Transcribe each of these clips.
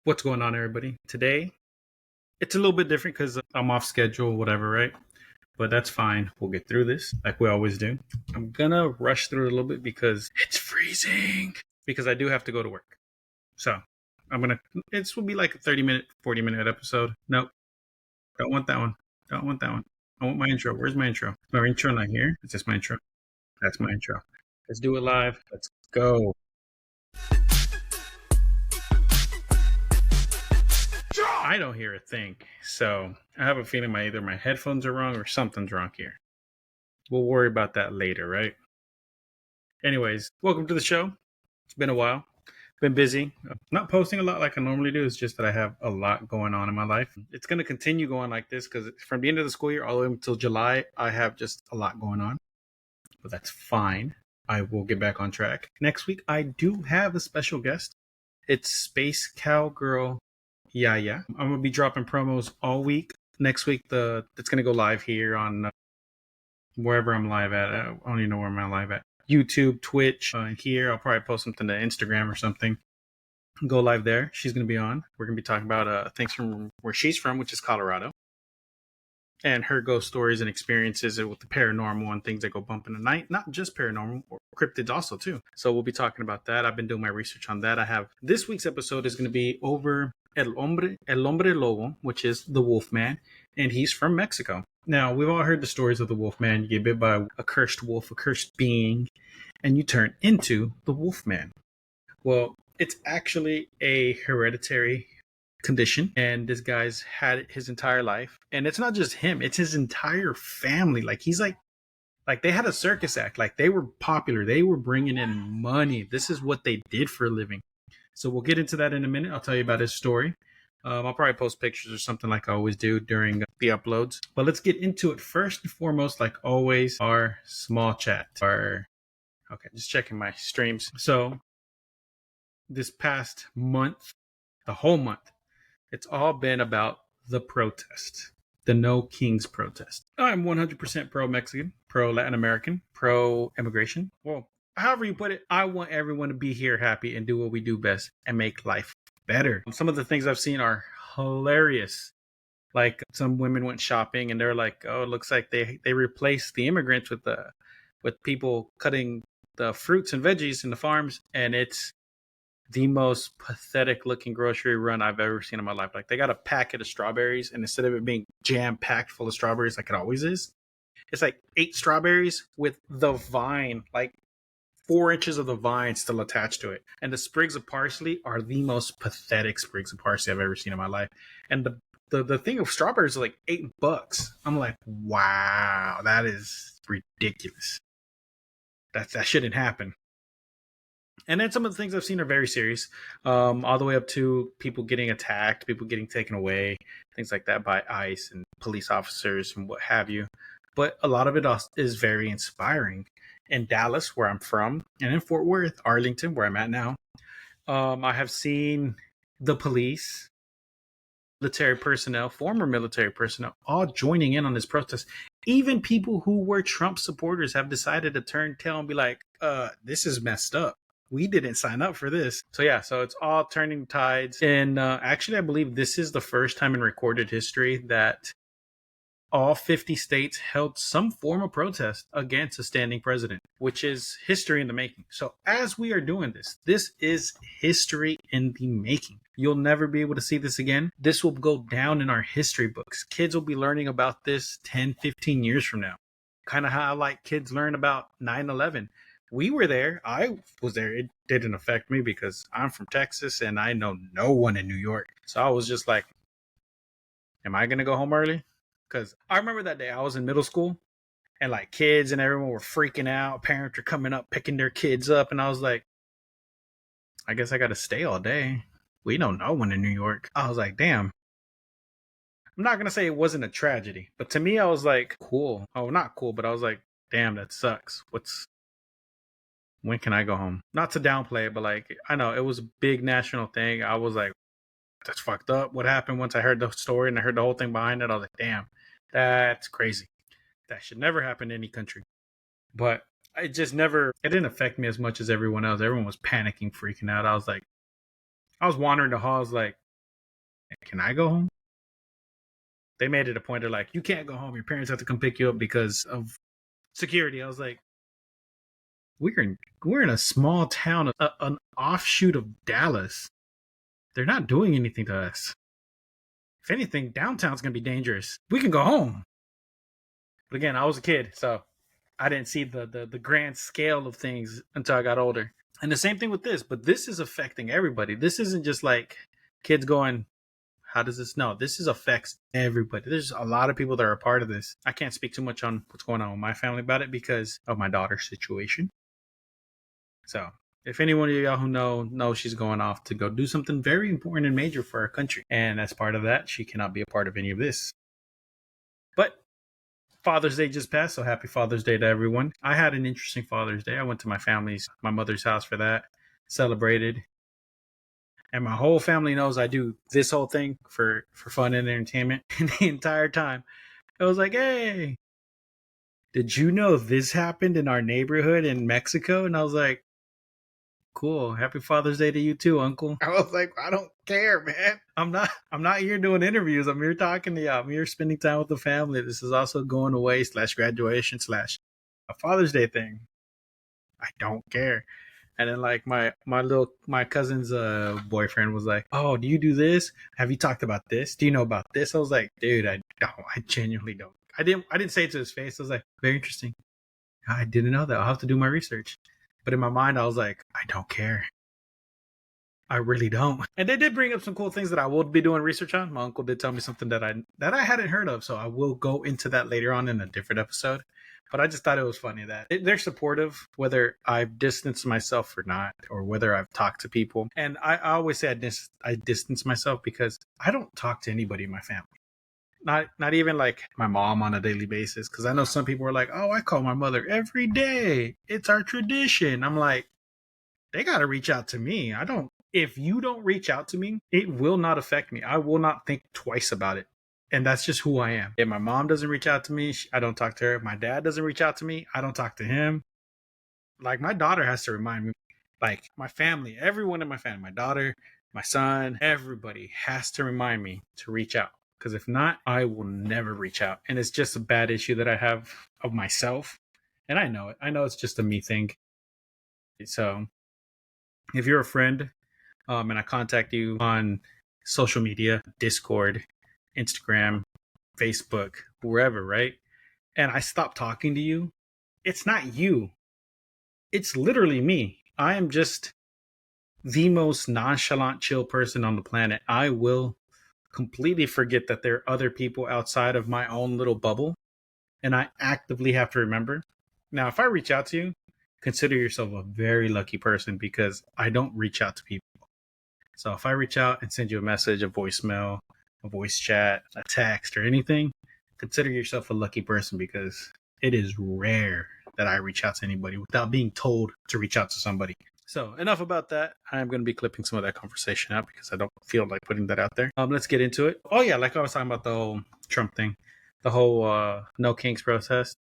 What's going on, everybody? Today, it's a little bit different because I'm off schedule, whatever, right? But that's fine. We'll get through this like we always do. I'm gonna rush through it a little bit because it's freezing. Because I do have to go to work. So this will be like a 30-minute, 40-minute episode. Nope. Don't want that one. Don't want that one. I want my intro. Where's my intro? My intro not here. It's just my intro. That's my intro. Let's do it live. Let's go. I don't hear a thing, so I have a feeling either my headphones are wrong or something's wrong here. We'll worry about that later, right? Anyways, welcome to the show. It's been a while. Been busy. Not posting a lot like I normally do. It's just that I have a lot going on in my life. It's going to continue going like this because from the end of the school year all the way until July, I have just a lot going on. But that's fine. I will get back on track. Next week, I do have a special guest. It's Space Cowgirl Yeah. I'm going to be dropping promos all week. Next week, it's going to go live here on wherever I'm live at. I don't even know where I'm live at. YouTube, Twitch, here. I'll probably post something to Instagram or something. Go live there. She's going to be on. We're going to be talking about things from where she's from, which is Colorado. And her ghost stories and experiences with the paranormal and things that go bump in the night. Not just paranormal, or cryptids also too. So we'll be talking about that. I've been doing my research on that. This week's episode is going to be over El Hombre Lobo, which is the Wolfman, and he's from Mexico. Now, we've all heard the stories of the Wolfman. You get bit by a cursed wolf, a cursed being, and you turn into the Wolfman. Well, it's actually a hereditary condition, and this guy's had it his entire life. And it's not just him, it's his entire family. He's like they had a circus act. Like, they were popular. They were bringing in money. This is what they did for a living. So we'll get into that in a minute. I'll tell you about his story. I'll probably post pictures or something like I always do during the uploads. But let's get into it. First and foremost, like always, our small chat. Okay, just checking my streams. So this past month, the whole month, it's all been about the protest. The No Kings protest. I'm 100% pro-Mexican, pro-Latin American, pro-immigration. Well, however you put it, I want everyone to be here happy and do what we do best and make life better. Some of the things I've seen are hilarious. Like, some women went shopping and they're like, oh, it looks like they replaced the immigrants with people cutting the fruits and veggies in the farms, and it's the most pathetic looking grocery run I've ever seen in my life. Like, they got a packet of strawberries, and instead of it being jam-packed full of strawberries like it always is, it's like 8 strawberries with the vine, like 4 inches of the vine still attached to it. And the sprigs of parsley are the most pathetic sprigs of parsley I've ever seen in my life. And the thing of strawberries is like $8. I'm like, wow, that is ridiculous. That shouldn't happen. And then some of the things I've seen are very serious, all the way up to people getting attacked, people getting taken away, things like that by ICE and police officers and what have you. But a lot of it is very inspiring. In Dallas, where I'm from, and in Fort Worth, Arlington, where I'm at now, I have seen the police, military personnel, former military personnel, all joining in on this protest. Even people who were Trump supporters have decided to turn tail and be like, this is messed up. We didn't sign up for this. So it's all turning tides. And actually, I believe this is the first time in recorded history that all 50 states held some form of protest against a standing president, which is history in the making. So as we are doing this is history in the making. You'll never be able to see this again. This will go down in our history books. Kids will be learning about this 10, 15 years from now. Kind of how kids learn about 9/11. We were there. I was there. It didn't affect me because I'm from Texas and I know no one in New York. So I was just like, am I going to go home early? Because I remember that day I was in middle school and kids and everyone were freaking out. Parents were coming up, picking their kids up. And I was like, I guess I got to stay all day. We don't know one in New York. I was like, damn. I'm not going to say it wasn't a tragedy. But to me, I was like, cool. Oh, not cool. But I was like, damn, that sucks. When can I go home? Not to downplay it, but I know it was a big national thing. I was like, that's fucked up. What happened? Once I heard the story and I heard the whole thing behind it, I was like, damn, that's crazy. That should never happen in any country. But it didn't affect me as much as everyone else. Everyone was panicking, freaking out. I was wandering the halls like, Can I go home? They made it a point of like, you can't go home. Your parents have to come pick you up because of security. I was like, we're in a small town, an offshoot of Dallas. They're not doing anything to us. If anything, downtown's gonna be dangerous. We can go home. But again, I was a kid, so I didn't see the grand scale of things until I got older. And the same thing with this, but this is affecting everybody. This isn't just like kids going, how does this? No, this is affects everybody. There's a lot of people that are a part of this. I can't speak too much on what's going on with my family about it because of my daughter's situation. So if anyone of y'all who know she's going off to go do something very important and major for our country. And as part of that, she cannot be a part of any of this. But Father's Day just passed, so happy Father's Day to everyone. I had an interesting Father's Day. I went to my mother's house for that, celebrated. And my whole family knows I do this whole thing for fun and entertainment. And the entire time, I was like, hey, did you know this happened in our neighborhood in Mexico? And I was like, cool. Happy Father's Day to you too, Uncle. I was like, I don't care, man. I'm not here doing interviews. I'm here talking to you. I'm here spending time with the family. This is also going away / graduation / a Father's Day thing. I don't care. And then like my cousin's boyfriend was like, oh, do you do this? Have you talked about this? Do you know about this? I was like, dude, I don't. I genuinely don't. I didn't say it to his face. I was like, very interesting. I didn't know that. I'll have to do my research. But in my mind, I was like, I don't care. I really don't. And they did bring up some cool things that I will be doing research on. My uncle did tell me something that I hadn't heard of, so I will go into that later on in a different episode. But I just thought it was funny that they're supportive, whether I've distanced myself or not, or whether I've talked to people. And I always say I distance myself because I don't talk to anybody in my family. Not even like my mom on a daily basis, because I know some people are like, oh, I call my mother every day. It's our tradition. I'm like, they got to reach out to me. If you don't reach out to me, it will not affect me. I will not think twice about it. And that's just who I am. If my mom doesn't reach out to me, I don't talk to her. If my dad doesn't reach out to me, I don't talk to him. Like my daughter has to remind me, like my family, everyone in my family, my daughter, my son, everybody has to remind me to reach out. Because if not, I will never reach out. And it's just a bad issue that I have of myself. And I know it. I know it's just a me thing. So if you're a friend and I contact you on social media, Discord, Instagram, Facebook, wherever, right? And I stop talking to you, it's not you. It's literally me. I am just the most nonchalant, chill person on the planet. I will completely forget that there are other people outside of my own little bubble. And I actively have to remember. Now, if I reach out to you, consider yourself a very lucky person because I don't reach out to people. So if I reach out and send you a message, a voicemail, a voice chat, a text, or anything, consider yourself a lucky person because it is rare that I reach out to anybody without being told to reach out to somebody. So enough about that. I'm going to be clipping some of that conversation out because I don't feel like putting that out there. Let's get into it. Oh yeah, like I was talking about the whole Trump thing, the whole No Kings protest.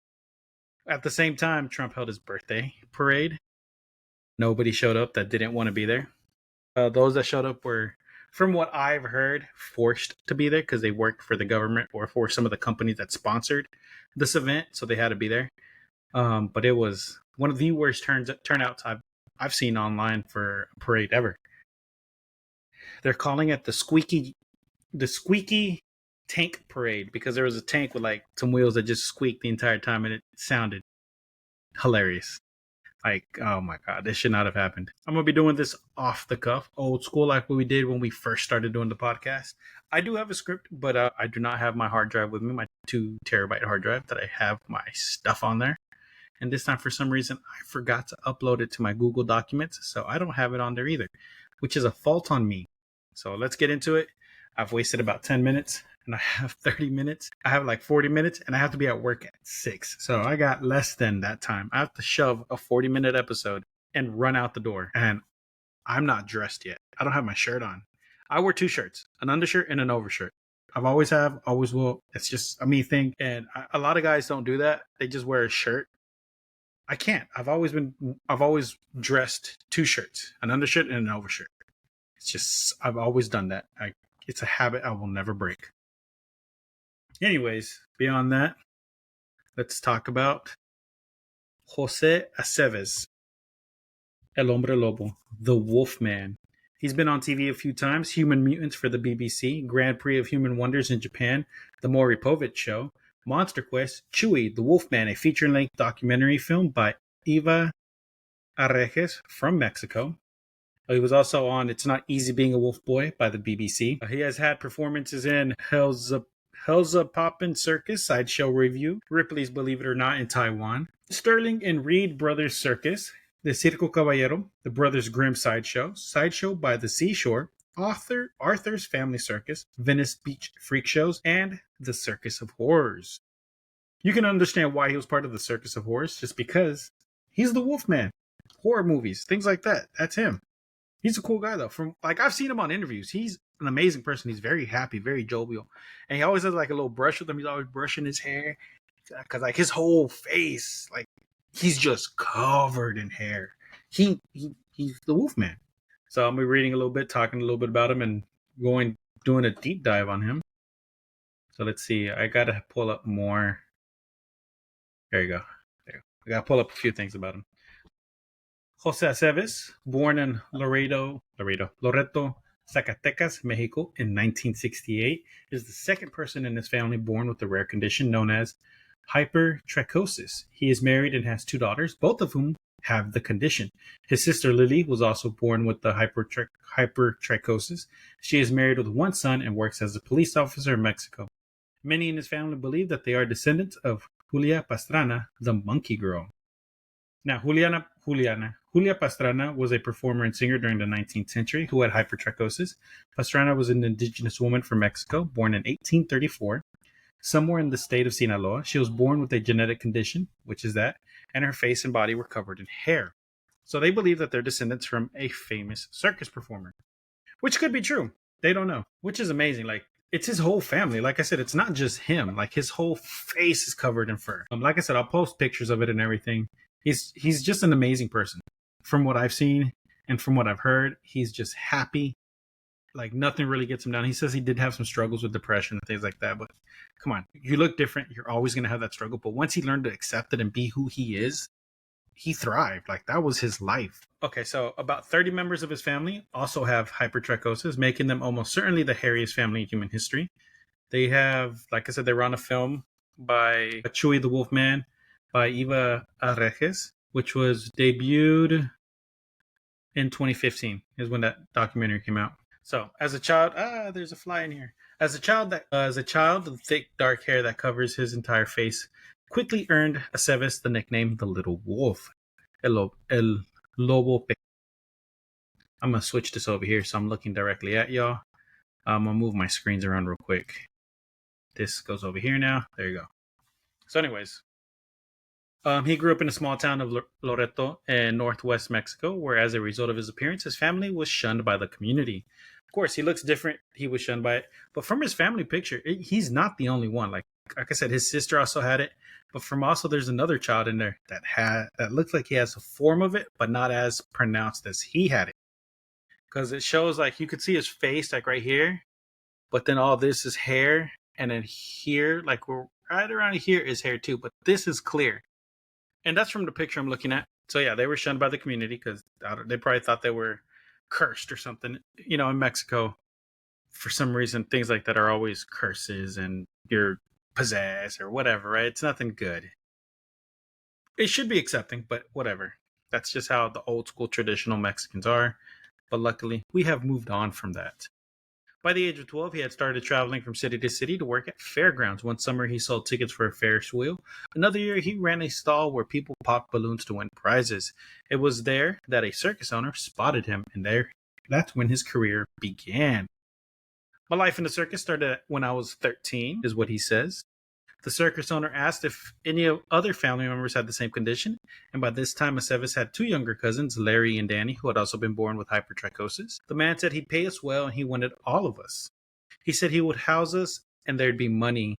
At the same time, Trump held his birthday parade. Nobody showed up that didn't want to be there. Those that showed up were, from what I've heard, forced to be there because they worked for the government or for some of the companies that sponsored this event, so they had to be there. But it was one of the worst turnouts I've seen online for a parade ever. They're calling it the squeaky tank parade because there was a tank with like some wheels that just squeaked the entire time, and it sounded hilarious. Like, oh my God, this should not have happened. I'm going to be doing this off the cuff, old school, like what we did when we first started doing the podcast. I do have a script, but I do not have my hard drive with me, my 2 terabyte hard drive that I have my stuff on there. And this time, for some reason, I forgot to upload it to my Google Documents, so I don't have it on there either, which is a fault on me. So let's get into it. I've wasted about 10 minutes. And I have 30 minutes. I have like 40 minutes and I have to be at work at 6. So I got less than that time. I have to shove a 40-minute episode and run out the door. And I'm not dressed yet. I don't have my shirt on. I wear 2 shirts, an undershirt and an overshirt. I've always have, always will. It's just a me thing. And a lot of guys don't do that. They just wear a shirt. I can't. I've always dressed 2 shirts, an undershirt and an overshirt. It's just, I've always done that. It's a habit I will never break. Anyways, beyond that, let's talk about Jose Aceves, El Hombre Lobo, the Wolfman. He's been on TV a few times: Human Mutants for the BBC, Grand Prix of Human Wonders in Japan, The Maury Povich Show, Monster Quest, Chewy, the Wolfman, a feature-length documentary film by Eva Arejes from Mexico. He was also on It's Not Easy Being a Wolf Boy by the BBC. He has had performances in Hell's Poppin' Circus Sideshow Review, Ripley's Believe It or Not in Taiwan, Sterling and Reed Brothers Circus, The Circo Caballero, The Brothers Grimm Sideshow, Sideshow by the Seashore, Arthur's Family Circus, Venice Beach Freak Shows, and The Circus of Horrors. You can understand why he was part of the Circus of Horrors, just because he's the Wolfman. Horror movies, things like that. That's him. He's a cool guy, though. I've seen him on interviews. He's an amazing person. He's very happy, very jovial, and he always has like a little brush with him. He's always brushing his hair, because like his whole face, like he's just covered in hair. He's the Wolfman. So I'll be reading a little bit, talking a little bit about him, and doing a deep dive on him. So let's see. I gotta pull up more. There you go. I gotta pull up a few things about him. Jose Aceves, born in Loreto, Zacatecas, Mexico in 1968, is the second person in his family born with the rare condition known as hypertrichosis. He is married and has 2 daughters, both of whom have the condition. His sister Lily was also born with the hypertrichosis. She is married with 1 son and works as a police officer in Mexico. Many in his family believe that they are descendants of Julia Pastrana, the monkey girl. Now, Julia Pastrana was a performer and singer during the 19th century who had hypertrichosis. Pastrana was an indigenous woman from Mexico, born in 1834. Somewhere in the state of Sinaloa, she was born with a genetic condition, which is that, and her face and body were covered in hair. So they believe that they're descendants from a famous circus performer, which could be true. They don't know, which is amazing. Like, it's his whole family. Like I said, it's not just him. Like, his whole face is covered in fur. Like I said, I'll post pictures of it and everything. He's just an amazing person. From what I've seen and from what I've heard, he's just happy. Like, nothing really gets him down. He says he did have some struggles with depression and things like that, but come on, you look different. You're always going to have that struggle. But once he learned to accept it and be who he is, he thrived. Like, that was his life. Okay, so about 30 members of his family also have hypertrichosis, making them almost certainly the hairiest family in human history. They have, like I said, they were on a film by Chewy the Wolfman by Eva Arejes, which was debuted in 2015, is when that documentary came out. So, as a child, there's a fly in here. As a child, the thick, dark hair that covers his entire face quickly earned Aceves the nickname the Little Wolf, El Lobo. I'm gonna switch this over here, so I'm looking directly at y'all. I'm gonna move my screens around real quick. This goes over here now. There you go. So, anyways. He grew up in a small town of Loreto in northwest Mexico, where as a result of his appearance, his family was shunned by the community. Of course, he looks different. He was shunned by it. But from his family picture, he's not the only one. Like I said, his sister also had it. But from also, there's another child in there that looks like he has a form of it, but not as pronounced as he had it. Because it shows, like, you could see his face, like, right here. But then all this is hair. And then here, like, right around here is hair too. But this is clear. And that's from the picture I'm looking at. So, yeah, they were shunned by the community because they probably thought they were cursed or something. You know, in Mexico, for some reason, things like that are always curses and you're possessed or whatever, right? It's nothing good. It should be accepting, but whatever. That's just how the old school traditional Mexicans are. But luckily, we have moved on from that. By the age of 12, he had started traveling from city to city to work at fairgrounds. One summer, he sold tickets for a Ferris wheel. Another year, he ran a stall where people popped balloons to win prizes. It was there that a circus owner spotted him, and that's when his career began. My life in the circus started when I was 13, is what he says. The circus owner asked if any other family members had the same condition, and by this time, Aceves had 2 younger cousins, Larry and Danny, who had also been born with hypertrichosis. The man said he'd pay us well, and he wanted all of us. He said he would house us, and there'd be money.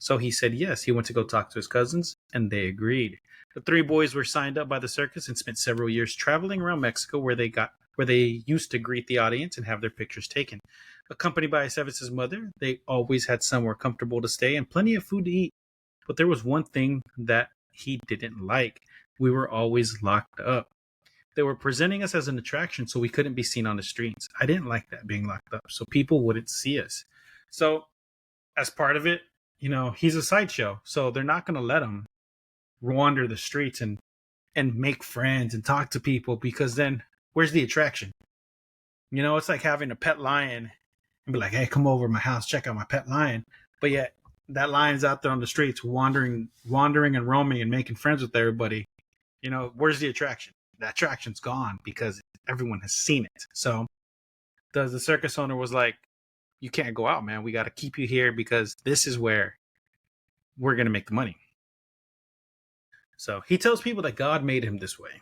So he said yes. He went to go talk to his cousins, and they agreed. The 3 boys were signed up by the circus and spent several years traveling around Mexico, where they got where they used to greet the audience and have their pictures taken. Accompanied by Aceves' mother, they always had somewhere comfortable to stay and plenty of food to eat. But there was one thing that he didn't like. We were always locked up. They were presenting us as an attraction so we couldn't be seen on the streets. I didn't like that, being locked up, so people wouldn't see us. So, as part of it, he's a sideshow, so they're not going to let him wander the streets and make friends and talk to people, because then where's the attraction? It's like having a pet lion and be like, hey, come over to my house, check out my pet lion. But yet that lion's out there on the streets wandering and roaming and making friends with everybody. Where's the attraction? The attraction's gone because everyone has seen it. So the circus owner was like, you can't go out, man. We got to keep you here because this is where we're going to make the money. So he tells people that God made him this way.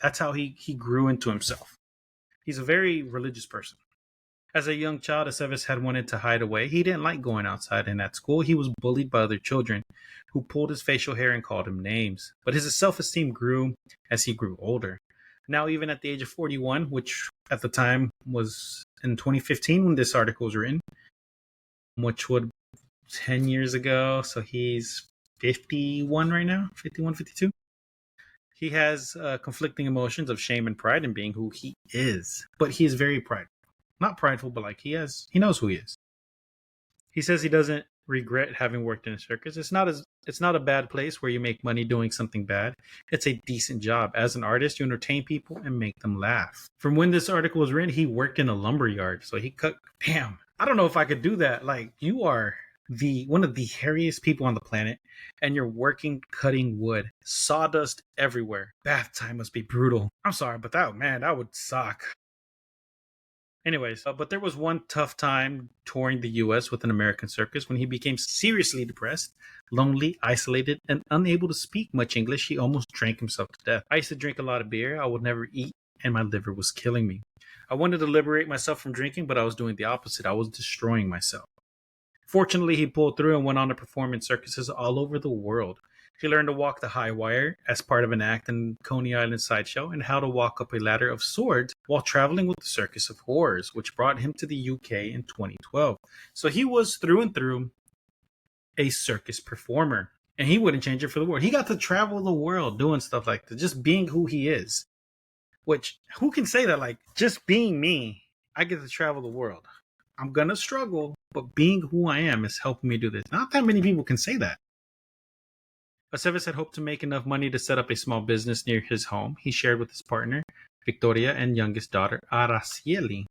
That's how he grew into himself. He's a very religious person. As a young child, Aceves had wanted to hide away. He didn't like going outside, and at school he was bullied by other children who pulled his facial hair and called him names. But his self-esteem grew as he grew older. Now, even at the age of 41, which at the time was in 2015 when this article was written, which would 10 years ago, so he's 51 right now, 51, 52. He has conflicting emotions of shame and pride in being who he is, but he is very prideful. Not prideful, but like he knows who he is. He says he doesn't regret having worked in a circus. It's not a bad place where you make money doing something bad. It's a decent job. As an artist, you entertain people and make them laugh. From when this article was written, he worked in a lumber yard. So he cut. Damn, I don't know if I could do that. Like, you are one of the hairiest people on the planet, and you're working cutting wood, sawdust everywhere. Bath time must be brutal. I'm sorry, but that would suck. Anyways, but there was one tough time touring the U.S. with an American circus when he became seriously depressed, lonely, isolated, and unable to speak much English. He almost drank himself to death. I used to drink a lot of beer. I would never eat, and my liver was killing me. I wanted to liberate myself from drinking, but I was doing the opposite. I was destroying myself. Fortunately, he pulled through and went on to perform in circuses all over the world. He learned to walk the high wire as part of an act in Coney Island sideshow, and how to walk up a ladder of swords while traveling with the Circus of Horrors, which brought him to the UK in 2012. So he was through and through a circus performer, and he wouldn't change it for the world. He got to travel the world doing stuff like that, just being who he is. Which, who can say that? Like, just being me, I get to travel the world. I'm going to struggle, but being who I am is helping me do this. Not that many people can say that. Aceves had hoped to make enough money to set up a small business near his home. He shared with his partner, Victoria, and youngest daughter, Araceli,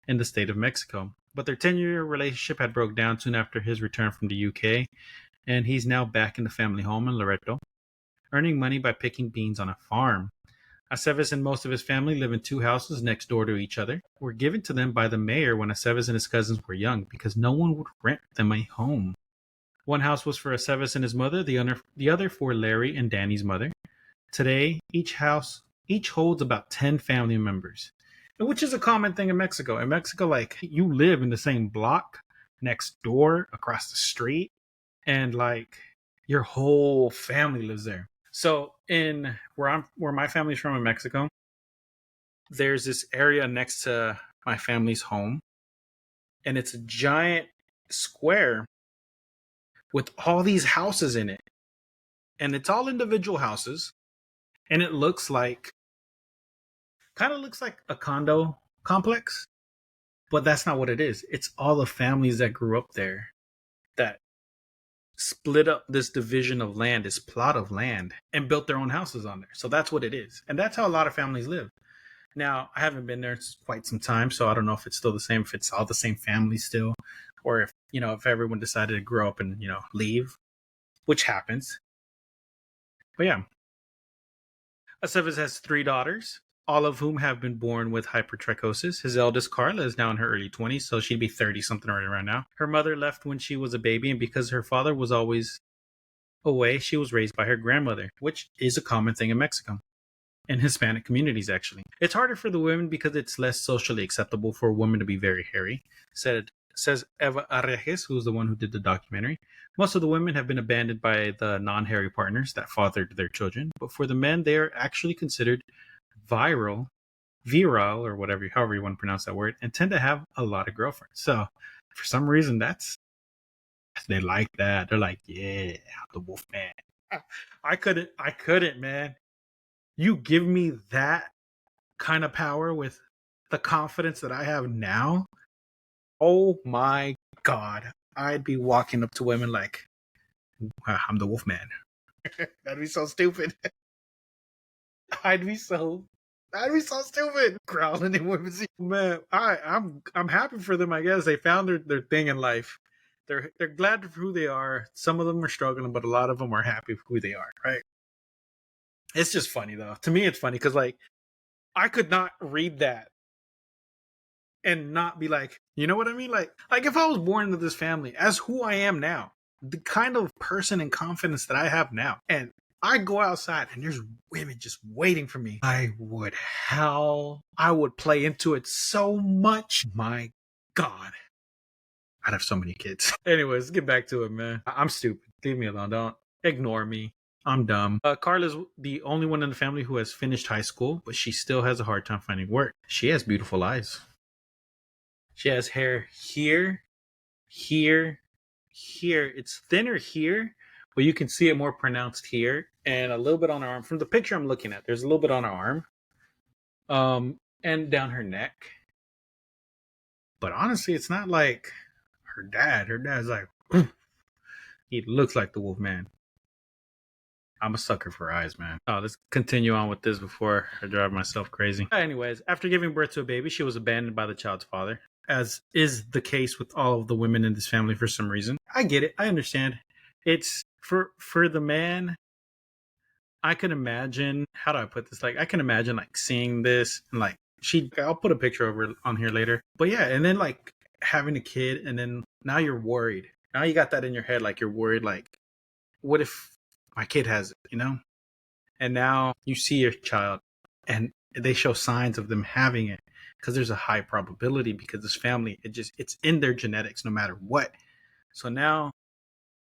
in the state of Mexico. But their 10-year relationship had broke down soon after his return from the UK, and he's now back in the family home in Loreto, earning money by picking beans on a farm. Aceves and most of his family live in two houses next door to each other, were given to them by the mayor when Aceves and his cousins were young because no one would rent them a home. One house was for Aceves and his mother, the other for Larry and Danny's mother. Today, each holds about 10 family members, which is a common thing in Mexico. In Mexico, like, you live in the same block, next door, across the street, and like your whole family lives there. So in where my family's from in Mexico, there's this area next to my family's home, and it's a giant square with all these houses in it. And it's all individual houses. And it kind of looks like a condo complex. But that's not what it is. It's all the families that grew up there that split up this division of land, this plot of land, and built their own houses on there. So that's what it is. And that's how a lot of families live. Now, I haven't been there quite some time, so I don't know if it's still the same, if it's all the same family still, or if, if everyone decided to grow up and, leave, which happens. But yeah. Aceves has 3 daughters, all of whom have been born with hypertrichosis. His eldest, Carla, is now in her early 20s, so she'd be 30-something right around now. Her mother left when she was a baby, and because her father was always away, she was raised by her grandmother, which is a common thing in Mexico. In Hispanic communities, actually. It's harder for the women because it's less socially acceptable for a woman to be very hairy, says Eva Arrejes, who's the one who did the documentary. Most of the women have been abandoned by the non-hairy partners that fathered their children, but for the men, they are actually considered virile virile or whatever, however you want to pronounce that word, and tend to have a lot of girlfriends. So for some reason, they like that. They're like, yeah, I'm the Wolfman. I couldn't, man. You give me that kind of power with the confidence that I have now. Oh my God. I'd be walking up to women like, I'm the Wolfman. That'd be so stupid. I'd be so stupid. Growling in women's ears. Man, I'm happy for them, I guess. They found their thing in life. They're glad for who they are. Some of them are struggling, but a lot of them are happy for who they are, right? It's just funny though. To me it's funny because like I could not read that and not be like, you know what I mean? Like if I was born into this family as who I am now, the kind of person and confidence that I have now, and I go outside and there's women just waiting for me, I would howl. I would play into it so much. My God. I'd have so many kids. Anyways, let's get back to it, man. I'm stupid. Leave me alone. Don't ignore me. I'm dumb. Carla's the only one in the family who has finished high school, but she still has a hard time finding work. She has beautiful eyes. She has hair here, here, here. It's thinner here, but you can see it more pronounced here, and a little bit on her arm. From the picture I'm looking at, there's a little bit on her arm, and down her neck. But honestly, it's not like her dad. Her dad's like, he looks like the Wolfman. I'm a sucker for eyes, man. Oh, let's continue on with this before I drive myself crazy. Anyways, after giving birth to a baby, she was abandoned by the child's father, as is the case with all of the women in this family for some reason. I get it. I understand. It's for the man. I can imagine, how do I put this? Like, I can imagine like seeing this and like I'll put a picture of her on here later. But yeah, and then like having a kid, and then now you're worried. Now you got that in your head, like you're worried, like, what if my kid has it, you know? And now you see your child and they show signs of them having it because there's a high probability, because this family, it's in their genetics no matter what. So now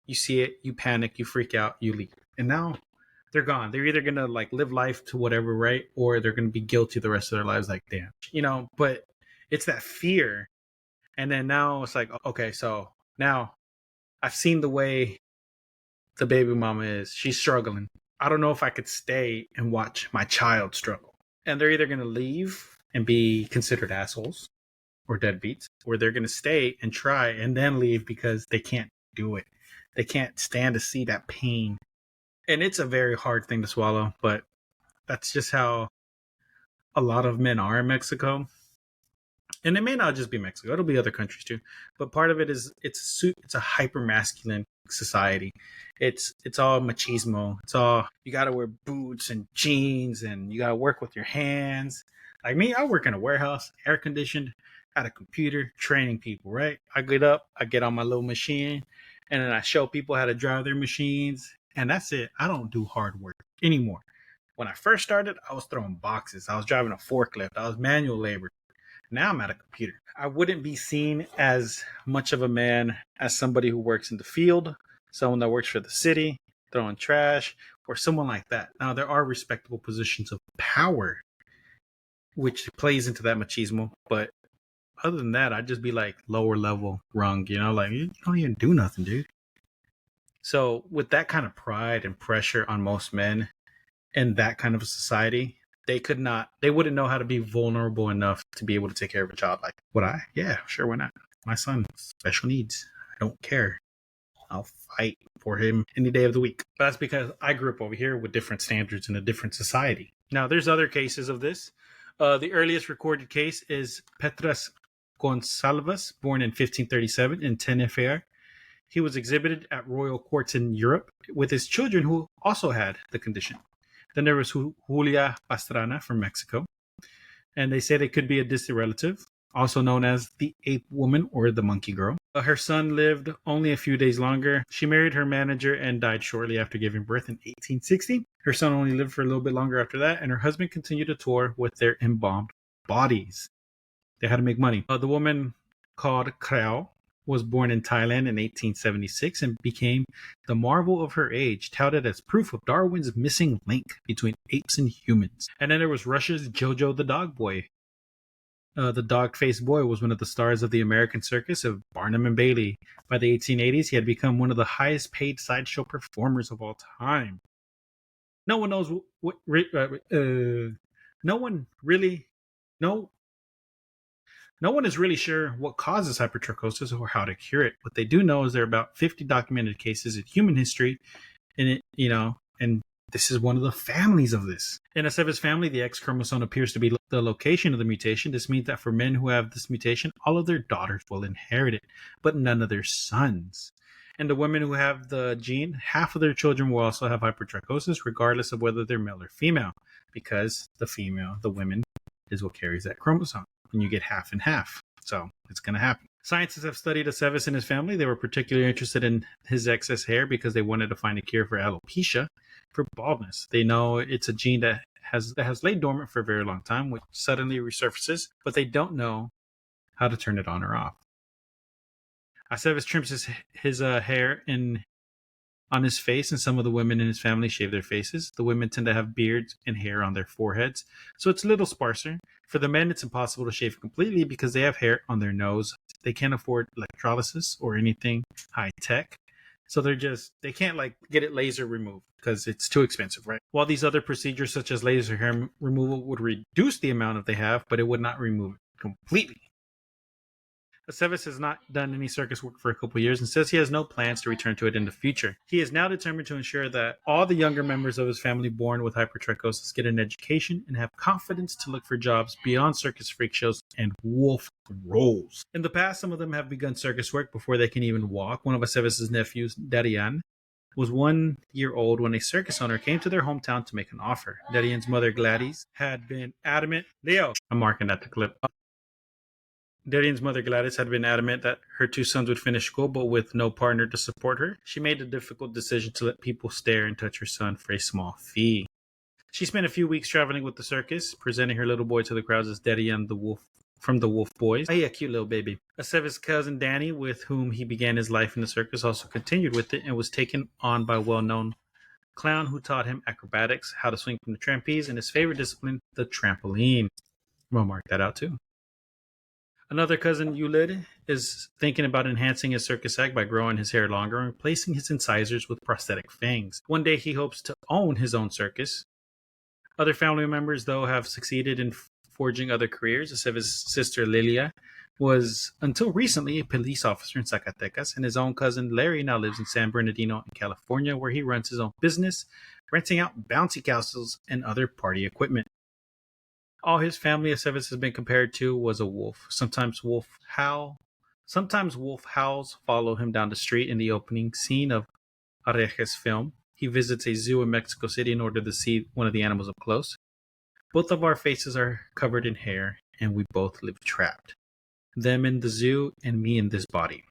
you see it, you panic, you freak out, you leave. And now they're gone. They're either going to like live life to whatever, right? Or they're going to be guilty the rest of their lives, like, damn, you know, but it's that fear. And then now it's like, okay, so now I've seen the way the baby mama is. She's struggling. I don't know if I could stay and watch my child struggle. And they're either going to leave and be considered assholes or deadbeats, or they're going to stay and try and then leave because they can't do it. They can't stand to see that pain. And it's a very hard thing to swallow, but that's just how a lot of men are in Mexico. And it may not just be Mexico; it'll be other countries too. But part of it is it's a hyper masculine society. It's all machismo. It's all, you got to wear boots and jeans, and you got to work with your hands. Like me, I work in a warehouse, air conditioned, at a computer, training people. Right? I get up, I get on my little machine, and then I show people how to drive their machines, and that's it. I don't do hard work anymore. When I first started, I was throwing boxes. I was driving a forklift. I was manual labor. Now I'm at a computer. I wouldn't be seen as much of a man as somebody who works in the field, someone that works for the city, throwing trash, or someone like that. Now, there are respectable positions of power, which plays into that machismo. But other than that, I'd just be like lower level rung, you know, like, you don't even do nothing, dude. So with that kind of pride and pressure on most men in that kind of a society, they wouldn't know how to be vulnerable enough to be able to take care of a child. Like, would I? Yeah, sure, why not? My son, special needs. I don't care. I'll fight for him any day of the week. But that's because I grew up over here with different standards in a different society. Now, there's other cases of this. The earliest recorded case is Petras Gonçalves, born in 1537 in Tenerife. He was exhibited at royal courts in Europe with his children who also had the condition. Then there was Julia Pastrana from Mexico. And they say they could be a distant relative, also known as the ape woman or the monkey girl. Her son lived only a few days longer. She married her manager and died shortly after giving birth in 1860. Her son only lived for a little bit longer after that, and her husband continued to tour with their embalmed bodies. They had to make money. The woman called Creu was born in Thailand in 1876 and became the marvel of her age, touted as proof of Darwin's missing link between apes and humans. And then there was Russia's Jojo the Dog Boy. The dog-faced boy was one of the stars of the American circus of Barnum and Bailey. By the 1880s, he had become one of the highest-paid sideshow performers of all time. No one knows what. No one really. No one is really sure what causes hypertrichosis or how to cure it. What they do know is there are about 50 documented cases in human history, and and this is one of the families of this. In Aceves' family, the X chromosome appears to be the location of the mutation. This means that for men who have this mutation, all of their daughters will inherit it, but none of their sons. And the women who have the gene, half of their children will also have hypertrichosis, regardless of whether they're male or female, because the women, is what carries that chromosome. And you get half and half. So it's going to happen. Scientists have studied Aceves and his family. They were particularly interested in his excess hair because they wanted to find a cure for alopecia, for baldness. They know it's a gene that has laid dormant for a very long time, which suddenly resurfaces, but they don't know how to turn it on or off. Aceves trims his hair on his face, and some of the women in his family shave their faces. The women tend to have beards and hair on their foreheads, so it's a little sparser. For the men, it's impossible to shave completely because they have hair on their nose. They can't afford electrolysis or anything high tech, so they can't get it laser removed because it's too expensive, right? While these other procedures such as laser hair removal would reduce the amount that they have, but it would not remove it completely. Aceves has not done any circus work for a couple of years and says he has no plans to return to it in the future. He is now determined to ensure that all the younger members of his family born with hypertrichosis get an education and have confidence to look for jobs beyond circus freak shows and wolf roles. In the past, some of them have begun circus work before they can even walk. One of Aceves' nephews, Darian, was 1 year old when a circus owner came to their hometown to make an offer. Darian's mother, Gladys, had been adamant. Leo, I'm marking that to clip. Darian's mother, Gladys, had been adamant that her 2 sons would finish school, but with no partner to support her. She made the difficult decision to let people stare and touch her son for a small fee. She spent a few weeks traveling with the circus, presenting her little boy to the crowds as Darian the Wolf from the Wolf Boys. Hey, a cute little baby. Aceves' cousin Danny, with whom he began his life in the circus, also continued with it and was taken on by a well-known clown who taught him acrobatics, how to swing from the trapeze, and his favorite discipline, the trampoline. I'm going to mark that out too. Another cousin, Yulid, is thinking about enhancing his circus act by growing his hair longer and replacing his incisors with prosthetic fangs. One day he hopes to own his own circus. Other family members, though, have succeeded in forging other careers. Aceves' sister, Lilia, was until recently a police officer in Zacatecas, and his own cousin, Larry, now lives in San Bernardino in California, where he runs his own business, renting out bouncy castles and other party equipment. All his family, Aceves has been compared to, was a wolf. Sometimes wolf howls follow him down the street in the opening scene of Areje's film. He visits a zoo in Mexico City in order to see one of the animals up close. Both of our faces are covered in hair, and we both live trapped. Them in the zoo, and me in this body.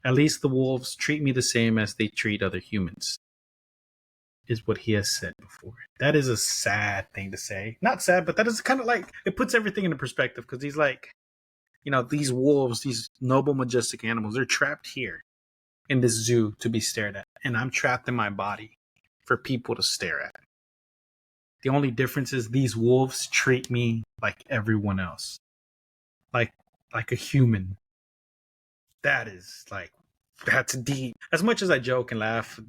At least the wolves treat me the same as they treat other humans, is what he has said before. That is a sad thing to say. Not sad, but that is kind of it puts everything into perspective, because he's these wolves, these noble, majestic animals, they're trapped here in this zoo to be stared at. And I'm trapped in my body for people to stare at. The only difference is these wolves treat me like everyone else. Like a human. That's deep. As much as I joke and laugh,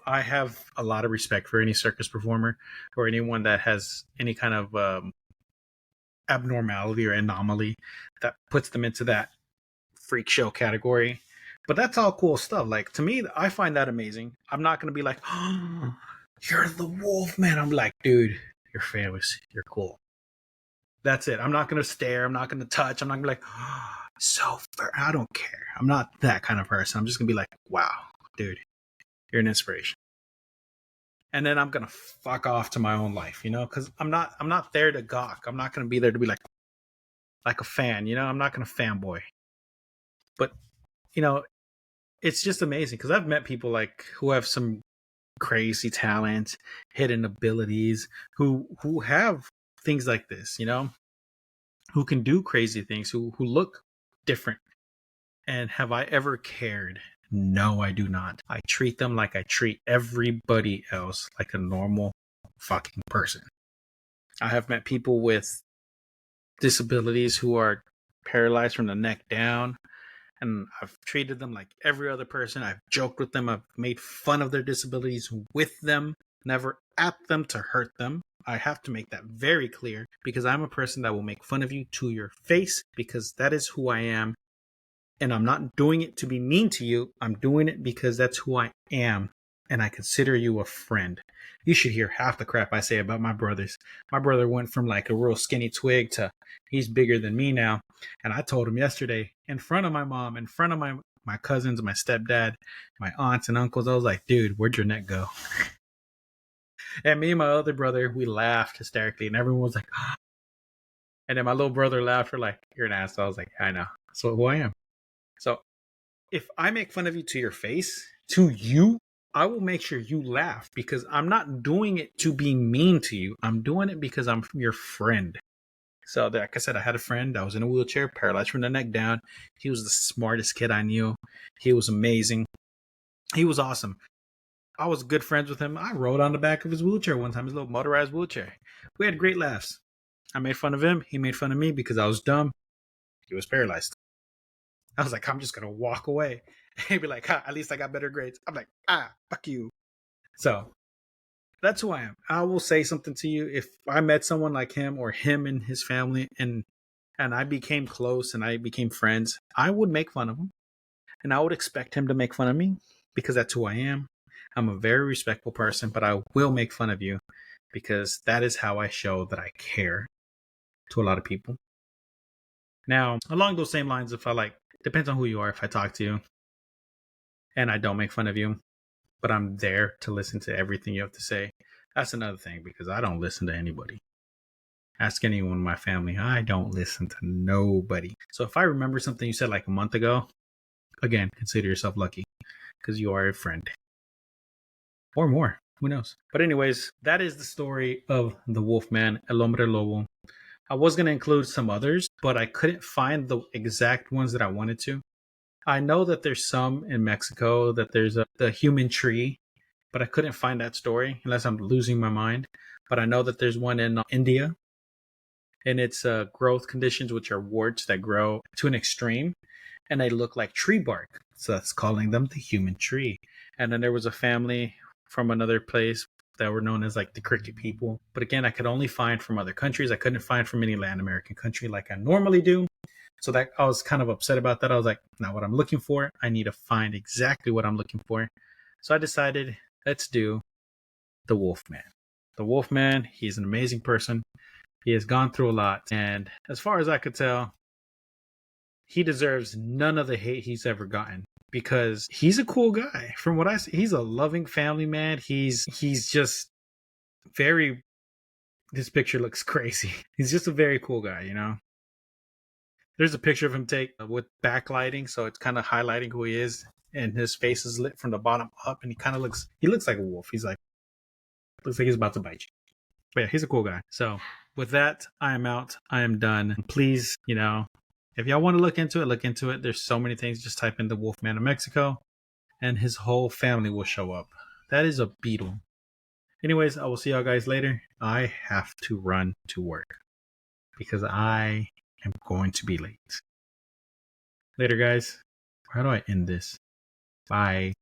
I have a lot of respect for any circus performer or anyone that has any kind of abnormality or anomaly that puts them into that freak show category. But that's all cool stuff. To me, I find that amazing. I'm not going to be like, oh, you're the Wolfman. I'm like, dude, you're famous. You're cool. That's it. I'm not going to stare. I'm not going to touch. I'm not going to be like, oh, so fair. I don't care. I'm not that kind of person. I'm just going to be like, wow, dude. You're an inspiration. And then I'm going to fuck off to my own life, because I'm not there to gawk. I'm not going to be there to be like a fan, I'm not going to fanboy. But, it's just amazing because I've met people who have some crazy talent, hidden abilities, who have things like this, who can do crazy things, who look different. And have I ever cared? No, I do not. I treat them like I treat everybody else, like a normal fucking person. I have met people with disabilities who are paralyzed from the neck down, and I've treated them like every other person. I've joked with them. I've made fun of their disabilities with them, never at them to hurt them. I have to make that very clear because I'm a person that will make fun of you to your face because that is who I am. And I'm not doing it to be mean to you. I'm doing it because that's who I am. And I consider you a friend. You should hear half the crap I say about my brothers. My brother went from like a real skinny twig to he's bigger than me now. And I told him yesterday in front of my mom, in front of my cousins, my stepdad, my aunts and uncles, I was like, dude, where'd your neck go? And me and my other brother, we laughed hysterically and everyone was like, ah. And then my little brother laughed for like, you're an ass. I was like, I know. That's who I am. So if I make fun of you to your face, to you, I will make sure you laugh because I'm not doing it to be mean to you. I'm doing it because I'm your friend. So, like I said, I had a friend that was in a wheelchair, paralyzed from the neck down. He was the smartest kid I knew. He was amazing. He was awesome. I was good friends with him. I rode on the back of his wheelchair one time, his little motorized wheelchair. We had great laughs. I made fun of him. He made fun of me because I was dumb. He was paralyzed. I was like, I'm just going to walk away. He'd be like, at least I got better grades. I'm like, fuck you. So that's who I am. I will say something to you. If I met someone like him or him and his family and I became close and I became friends, I would make fun of him. And I would expect him to make fun of me because that's who I am. I'm a very respectful person, but I will make fun of you because that is how I show that I care to a lot of people. Now, along those same lines, if I like, depends on who you are. If I talk to you and I don't make fun of you, but I'm there to listen to everything you have to say, that's another thing because I don't listen to anybody. Ask anyone in my family, I don't listen to nobody. So if I remember something you said like a month ago, again, consider yourself lucky because you are a friend. Or more, who knows? But anyways, that is the story of the Wolfman, El Hombre Lobo. I was going to include some others, but I couldn't find the exact ones that I wanted to. I know that there's some in Mexico, that there's the human tree, but I couldn't find that story unless I'm losing my mind. But I know that there's one in India, and it's growth conditions, which are warts that grow to an extreme, and they look like tree bark. So that's calling them the human tree. And then there was a family from another place that were known as like the cricket people. But again, I could only find from other countries. I couldn't find from any Latin American country like I normally do. So that I was kind of upset about that. I was like, not what I'm looking for. I need to find exactly what I'm looking for. So I decided, let's do the Wolfman. The Wolfman, he's an amazing person. He has gone through a lot. And as far as I could tell, he deserves none of the hate he's ever gotten because he's a cool guy. From what I see, he's a loving family man. He's just very, this picture looks crazy. He's just a very cool guy, you know? There's a picture of him take with backlighting, so it's kind of highlighting who he is, and his face is lit from the bottom up, and he looks like a wolf. He's like, looks like he's about to bite you. But yeah, he's a cool guy. So with that, I am out. I am done. Please, you know, if y'all want to look into it, look into it. There's so many things. Just type in the Wolfman of Mexico, and his whole family will show up. That is a beetle. Anyways, I will see y'all guys later. I have to run to work because I am going to be late. Later, guys. How do I end this? Bye.